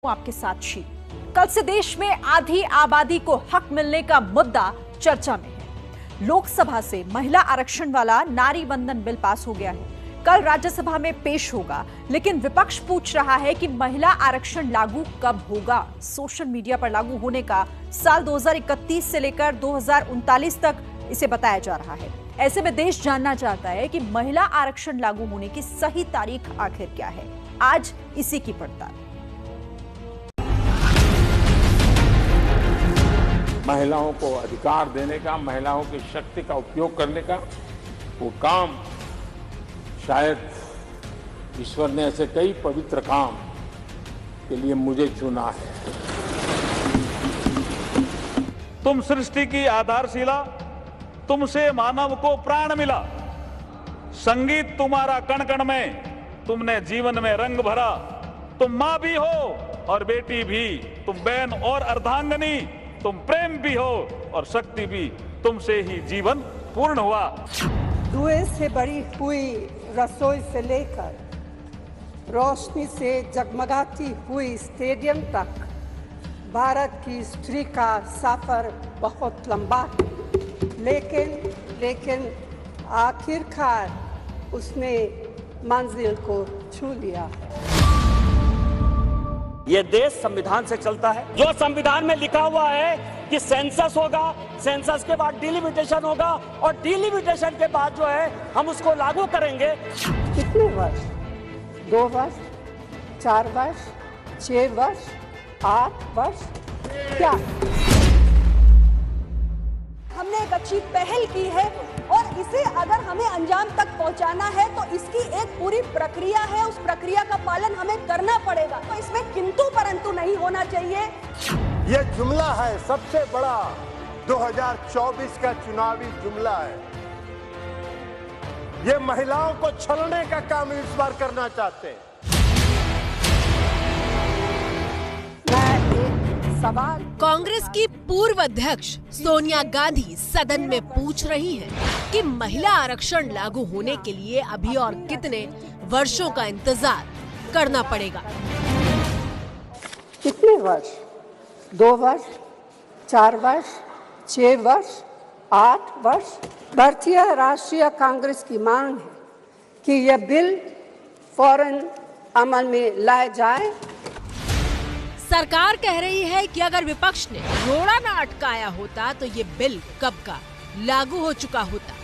आपके साथ शी कल से देश में आधी आबादी को हक मिलने का मुद्दा चर्चा में है। लोकसभा से महिला आरक्षण वाला नारी वंदन बिल पास हो गया है, कल राज्यसभा में पेश होगा, लेकिन विपक्ष पूछ रहा है कि महिला आरक्षण लागू कब होगा। सोशल मीडिया पर लागू होने का साल 2031 से लेकर 2039 तक इसे बताया जा रहा है। ऐसे में देश जानना चाहता है कि महिला आरक्षण लागू होने की सही तारीख आखिर क्या है। आज इसी की पड़ताल। महिलाओं को अधिकार देने का, महिलाओं की शक्ति का उपयोग करने का वो काम, शायद ईश्वर ने ऐसे कई पवित्र काम के लिए मुझे चुना है। तुम सृष्टि की आधारशिला, तुमसे मानव को प्राण मिला। संगीत तुम्हारा कण कण में, तुमने जीवन में रंग भरा। तुम मां भी हो और बेटी भी, तुम बहन और अर्धांगनी, तुम प्रेम भी हो और शक्ति भी, तुमसे ही जीवन पूर्ण हुआ। धुएं से भरी हुई रसोई से लेकर रोशनी से जगमगाती हुई स्टेडियम तक भारत की स्त्री का सफर बहुत लंबा है, लेकिन आखिरकार उसने मंजिल को छू लिया है। ये देश संविधान से चलता है। जो संविधान में लिखा हुआ है कि सेंसस होगा, सेंसस के बाद डिलिमिटेशन होगा और डिलिमिटेशन के बाद जो है हम उसको लागू करेंगे। कितने वर्ष? 2 वर्ष, 4 वर्ष, 6 वर्ष, 8 वर्ष? क्या हमने एक अच्छी पहल की है और इसे अगर हमें अंजाम तक पहुंचाना है तो इसकी एक पूरी प्रक्रिया है, उस प्रक्रिया का पालन हमें करना पड़ेगा। तो इसमें किंतु परंतु नहीं होना चाहिए। ये जुमला है, सबसे बड़ा 2024 का चुनावी जुमला है। ये महिलाओं को छलने का काम इस बार करना चाहते हैं। सवाल कांग्रेस की पूर्व अध्यक्ष सोनिया गांधी सदन में पूछ रही हैं कि महिला आरक्षण लागू होने के लिए अभी और कितने वर्षों का इंतजार करना पड़ेगा। कितने वर्ष? 2 वर्ष, 4 वर्ष, 6 वर्ष, 8 वर्ष? भारतीय राष्ट्रीय कांग्रेस की मांग है कि यह बिल फौरन अमल में लाया जाए। सरकार कह रही है कि अगर विपक्ष ने रोड़ा न अटकाया होता तो ये बिल कब का लागू हो चुका होता।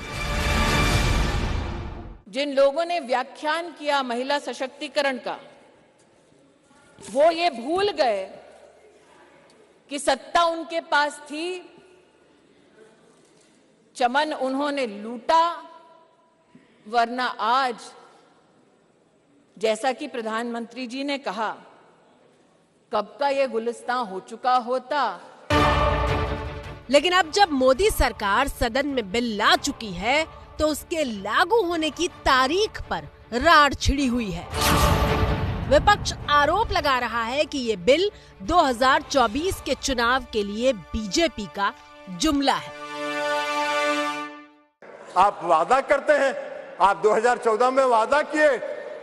जिन लोगों ने व्याख्यान किया महिला सशक्तिकरण का, वो ये भूल गए कि सत्ता उनके पास थी, चमन उन्होंने लूटा, वरना आज जैसा कि प्रधानमंत्री जी ने कहा, कब का ये गुलिस्तान हो चुका होता। लेकिन अब जब मोदी सरकार सदन में बिल ला चुकी है तो उसके लागू होने की तारीख पर राड़ छिड़ी हुई है। विपक्ष आरोप लगा रहा है कि ये बिल 2024 के चुनाव के लिए बीजेपी का जुमला है। आप वादा करते हैं, आप 2014 में वादा किए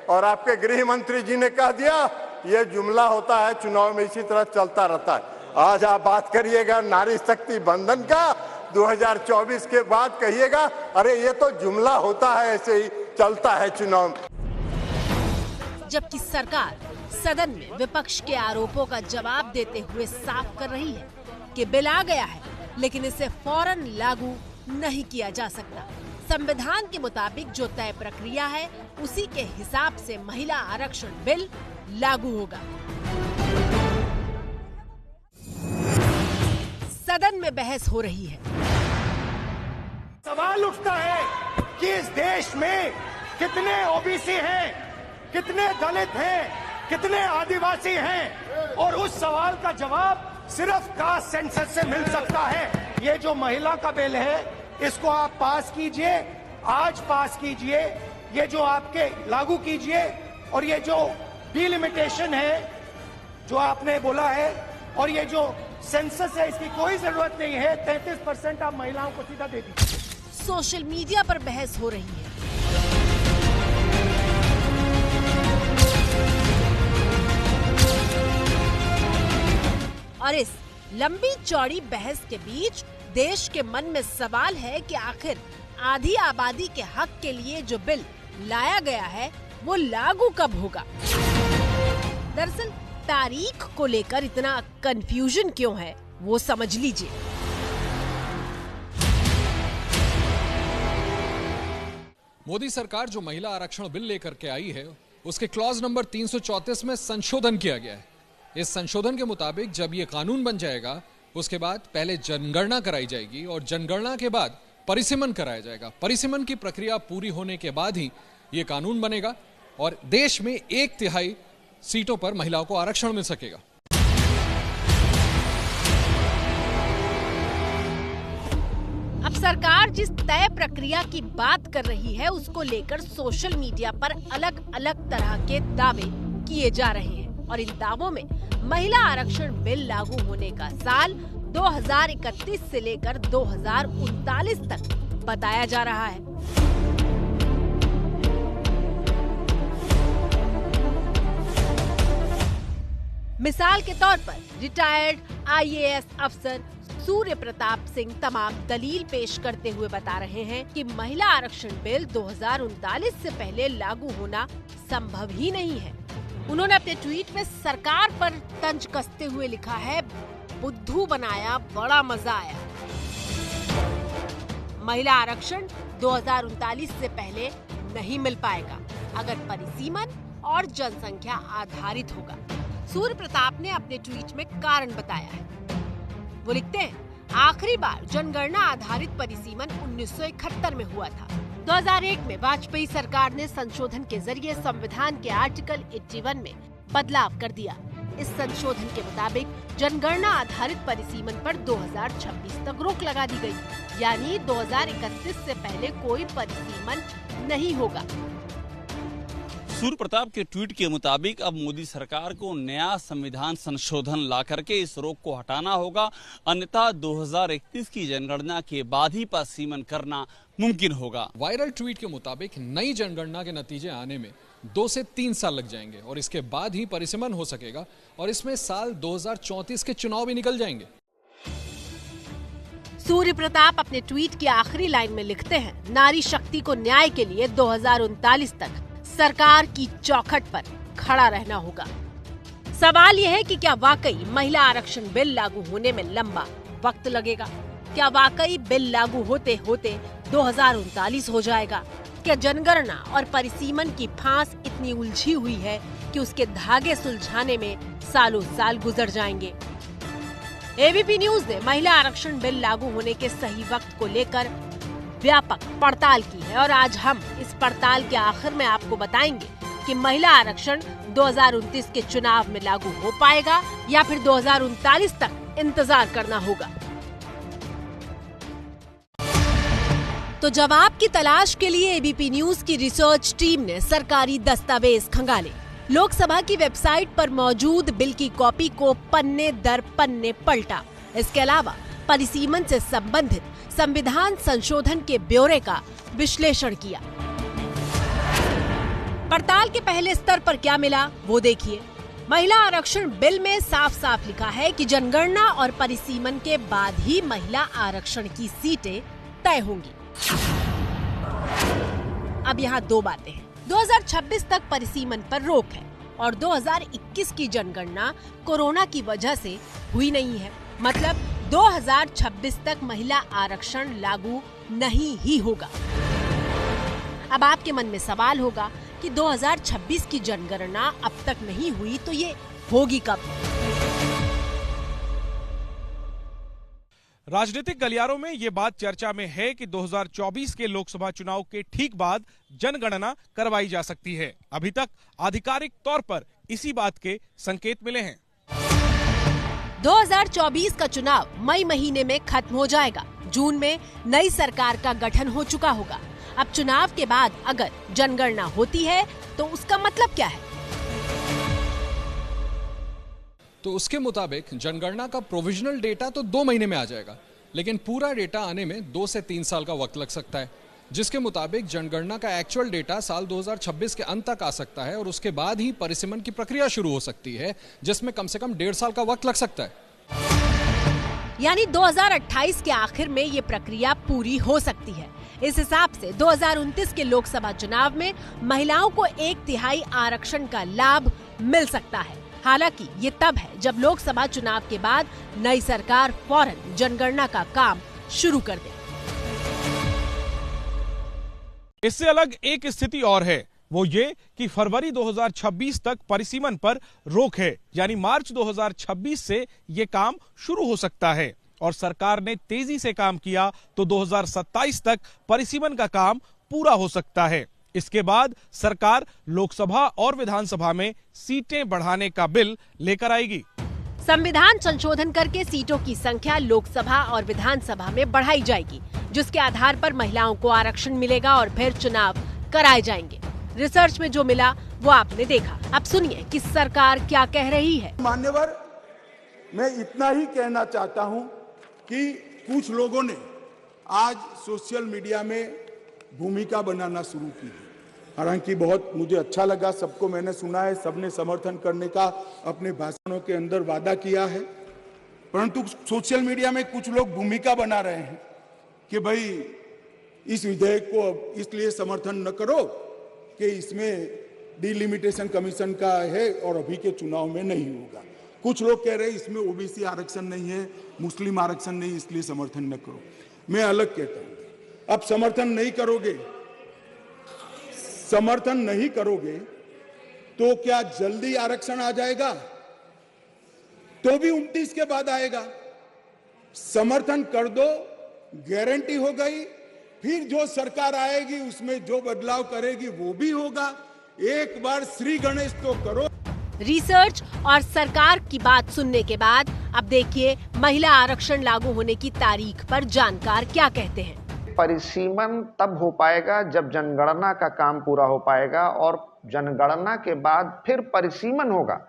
और आपके गृह मंत्री जी ने कह दिया ये जुमला होता है, चुनाव में इसी तरह चलता रहता है। आज आप बात करिएगा नारी शक्ति बंधन का, 2024 के बाद कहिएगा अरे ये तो जुमला होता है, ऐसे ही चलता है चुनाव में। जबकि सरकार सदन में विपक्ष के आरोपों का जवाब देते हुए साफ कर रही है कि बिल आ गया है, लेकिन इसे फौरन लागू नहीं किया जा सकता। संविधान के मुताबिक जो तय प्रक्रिया है उसी के हिसाब से महिला आरक्षण बिल लागू होगा। सदन में बहस हो रही है। सवाल उठता है कि इस देश में कितने ओबीसी हैं, कितने दलित हैं, कितने आदिवासी हैं, और उस सवाल का जवाब सिर्फ कास्ट सेंसस से मिल सकता है। ये जो महिला का बिल है इसको आप पास कीजिए, आज पास कीजिए, ये जो आपके लागू कीजिए, और ये जो डिलिमिटेशन है जो आपने बोला है, और ये जो सेंसस है इसकी कोई जरूरत नहीं है। 33% आप महिलाओं को सीधा दे दीजिए। सोशल मीडिया पर बहस हो रही है। और इस लंबी चौड़ी बहस के बीच देश के मन में सवाल है कि आखिर आधी आबादी के हक के लिए जो बिल लाया गया है वो लागू कब होगा। दरअसल तारीख को लेकर इतना कंफ्यूजन क्यों है वो समझ लीजिए। मोदी सरकार जो महिला आरक्षण बिल लेकर के आई है उसके क्लॉज नंबर 334 में संशोधन किया गया है। इस संशोधन के मुताबिक जब ये कानून बन जाएगा उसके बाद पहले जनगणना कराई जाएगी और जनगणना के बाद परिसीमन कराया जाएगा। परिसीमन की प्रक्रिया पूरी होने के बाद ही ये कानून बनेगा और देश में 1/3 सीटों पर महिलाओं को आरक्षण मिल सकेगा। अब सरकार जिस तय प्रक्रिया की बात कर रही है उसको लेकर सोशल मीडिया पर अलग अलग तरह के दावे किए जा रहे हैं और इन दावों में महिला आरक्षण बिल लागू होने का साल 2031 से लेकर 2039 तक बताया जा रहा है। मिसाल के तौर पर रिटायर्ड IAS अफसर सूर्य प्रताप सिंह तमाम दलील पेश करते हुए बता रहे हैं कि महिला आरक्षण बिल 2039 से पहले लागू होना संभव ही नहीं है। उन्होंने अपने ट्वीट में सरकार पर तंज कसते हुए लिखा है, बुद्धू बनाया बड़ा मजा आया। महिला आरक्षण 2039 से पहले नहीं मिल पाएगा अगर परिसीमन और जनसंख्या आधारित होगा। सूर्य प्रताप ने अपने ट्वीट में कारण बताया है। वो लिखते हैं, आखिरी बार जनगणना आधारित परिसीमन 1971 में हुआ था। 2001 में वाजपेयी सरकार ने संशोधन के जरिए संविधान के आर्टिकल 81 में बदलाव कर दिया। इस संशोधन के मुताबिक जनगणना आधारित परिसीमन पर 2026 तक रोक लगा दी गई, यानी 2031 से पहले कोई परिसीमन नहीं होगा। सूर्य प्रताप के ट्वीट के मुताबिक अब मोदी सरकार को नया संविधान संशोधन ला करके इस रोक को हटाना होगा, अन्यथा 2031 की जनगणना के बाद ही परिसीमन करना मुमकिन होगा। वायरल ट्वीट के मुताबिक नई जनगणना के नतीजे आने में 2 से 3 साल लग जाएंगे और इसके बाद ही परिसीमन हो सकेगा और इसमें साल 2034 के चुनाव भी निकल जाएंगे। सूर्य प्रताप अपने ट्वीट की आखिरी लाइन में लिखते हैं, नारी शक्ति को न्याय के लिए 2039 तक सरकार की चौखट पर खड़ा रहना होगा। सवाल यह है कि क्या वाकई महिला आरक्षण बिल लागू होने में लंबा वक्त लगेगा? क्या वाकई बिल लागू होते होते 2039 हो जाएगा? क्या जनगणना और परिसीमन की फांस इतनी उलझी हुई है कि उसके धागे सुलझाने में सालों साल गुजर जाएंगे? एबीपी न्यूज ने महिला आरक्षण बिल लागू होने के सही वक्त को लेकर व्यापक पड़ताल की है और आज हम इस पड़ताल के आखिर में आपको बताएंगे कि महिला आरक्षण 2029 के चुनाव में लागू हो पाएगा या फिर 2039 तक इंतजार करना होगा। तो जवाब की तलाश के लिए एबीपी न्यूज की रिसर्च टीम ने सरकारी दस्तावेज खंगाले, लोकसभा की वेबसाइट पर मौजूद बिल की कॉपी को पन्ने दर पन्ने पलटा। इसके अलावा परिसीमन से संबंधित संविधान संशोधन के ब्यौरे का विश्लेषण किया। पड़ताल के पहले स्तर पर क्या मिला वो देखिए। महिला आरक्षण बिल में साफ साफ लिखा है कि जनगणना और परिसीमन के बाद ही महिला आरक्षण की सीटें तय होंगी। अब यहाँ 2 बातें हैं। 2026 तक परिसीमन पर रोक है और 2021 की जनगणना कोरोना की वजह से हुई नहीं है, मतलब 2026 तक महिला आरक्षण लागू नहीं ही होगा। अब आपके मन में सवाल होगा कि 2026 की जनगणना अब तक नहीं हुई तो ये होगी कब? राजनीतिक गलियारों में ये बात चर्चा में है कि 2024 के लोकसभा चुनाव के ठीक बाद जनगणना करवाई जा सकती है। अभी तक आधिकारिक तौर पर इसी बात के संकेत मिले हैं। 2024 का चुनाव मई महीने में खत्म हो जाएगा। जून में नई सरकार का गठन हो चुका होगा। अब चुनाव के बाद अगर जनगणना होती है तो उसका मतलब क्या है? तो उसके मुताबिक जनगणना का प्रोविजनल डेटा तो 2 महीने में आ जाएगा, लेकिन पूरा डेटा आने में 2 से 3 साल का वक्त लग सकता है, जिसके मुताबिक जनगणना का एक्चुअल डेटा साल 2026 के अंत तक आ सकता है और उसके बाद ही परिसीमन की प्रक्रिया शुरू हो सकती है, जिसमें कम से कम 1.5 साल का वक्त लग सकता है। यानी 2028 के आखिर में ये प्रक्रिया पूरी हो सकती है। इस हिसाब से 2029 के लोकसभा चुनाव में महिलाओं को 1/3 आरक्षण का लाभ मिल सकता है। हालांकि ये तब है जब लोकसभा चुनाव के बाद नई सरकार फौरन जनगणना का काम शुरू कर दे। इससे अलग एक स्थिति और है, वो ये कि फरवरी 2026 तक परिसीमन पर रोक है, यानी मार्च 2026 से ये काम शुरू हो सकता है और सरकार ने तेजी से काम किया तो 2027 तक परिसीमन का काम पूरा हो सकता है। इसके बाद सरकार लोकसभा और विधानसभा में सीटें बढ़ाने का बिल लेकर आएगी। संविधान संशोधन करके सीटों की संख्या लोकसभा और विधानसभा में बढ़ाई जाएगी, जिसके आधार पर महिलाओं को आरक्षण मिलेगा और फिर चुनाव कराए जाएंगे। रिसर्च में जो मिला वो आपने देखा। अब सुनिए कि सरकार क्या कह रही है। मान्यवर, मैं इतना ही कहना चाहता हूं कि कुछ लोगों ने आज सोशल मीडिया में भूमिका बनाना शुरू की है। हालांकि बहुत मुझे अच्छा लगा, सबको मैंने सुना है, सबने समर्थन करने का अपने भाषणों के अंदर वादा किया है, परंतु सोशल मीडिया में कुछ लोग भूमिका बना रहे हैं कि भाई इस विधेयक को इसलिए समर्थन न करो कि इसमें डिलिमिटेशन कमीशन का है और अभी के चुनाव में नहीं होगा। कुछ लोग कह रहे हैं इसमें ओबीसी आरक्षण नहीं है, मुस्लिम आरक्षण नहीं, इसलिए समर्थन न करो। मैं अलग कहता हूं, अब समर्थन नहीं करोगे तो क्या जल्दी आरक्षण आ जाएगा? तो भी 29 के बाद आएगा। समर्थन कर दो, गारंटी हो गई, फिर जो सरकार आएगी उसमें जो बदलाव करेगी वो भी होगा। एक बार श्री गणेश तो करो। रिसर्च और सरकार की बात सुनने के बाद अब देखिए महिला आरक्षण लागू होने की तारीख पर जानकार क्या कहते हैं। परिसीमन तब हो पाएगा जब जनगणना का काम पूरा हो पाएगा और जनगणना के बाद फिर परिसीमन होगा।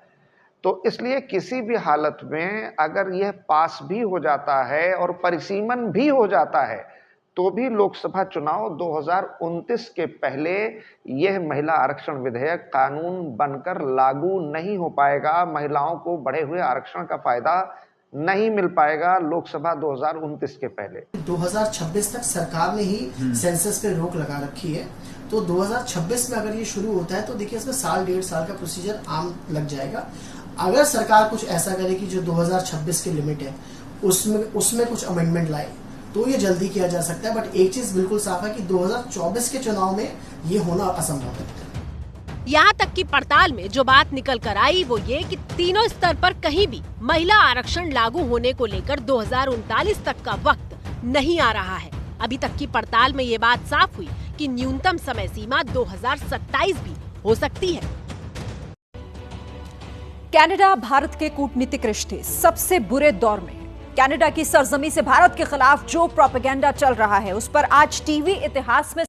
तो इसलिए किसी भी हालत में अगर यह पास भी हो जाता है और परिसीमन भी हो जाता है तो भी लोकसभा चुनाव 2029 के पहले यह महिला आरक्षण विधेयक कानून बनकर लागू नहीं हो पाएगा। महिलाओं को बढ़े हुए आरक्षण का फायदा नहीं मिल पाएगा लोकसभा 2029 के पहले। 2026 तक सरकार ने ही सेंसस पे रोक लगा रखी है, तो 2026 में अगर ये शुरू होता है तो देखिए इसमें 1.5 साल का प्रोसीजर आम लग जाएगा। अगर सरकार कुछ ऐसा करे कि जो 2026 की लिमिट है उसमें कुछ अमेंडमेंट लाए तो ये जल्दी किया जा सकता है। बट एक चीज बिल्कुल साफ है कि 2024 के चुनाव में ये होना असंभव है। यहाँ तक कि पड़ताल में जो बात निकल कर आई वो ये कि तीनों स्तर पर कहीं भी महिला आरक्षण लागू होने को लेकर 2039 तक का वक्त नहीं आ रहा है। अभी तक की पड़ताल में ये बात साफ हुई कि न्यूनतम समय सीमा 2027 भी हो सकती है। कनाडा भारत के कूटनीतिक रिश्ते सबसे बुरे दौर में है। कनाडा की सरजमी से भारत के खिलाफ जो प्रोपेगेंडा चल रहा है उस पर आज टीवी इतिहास में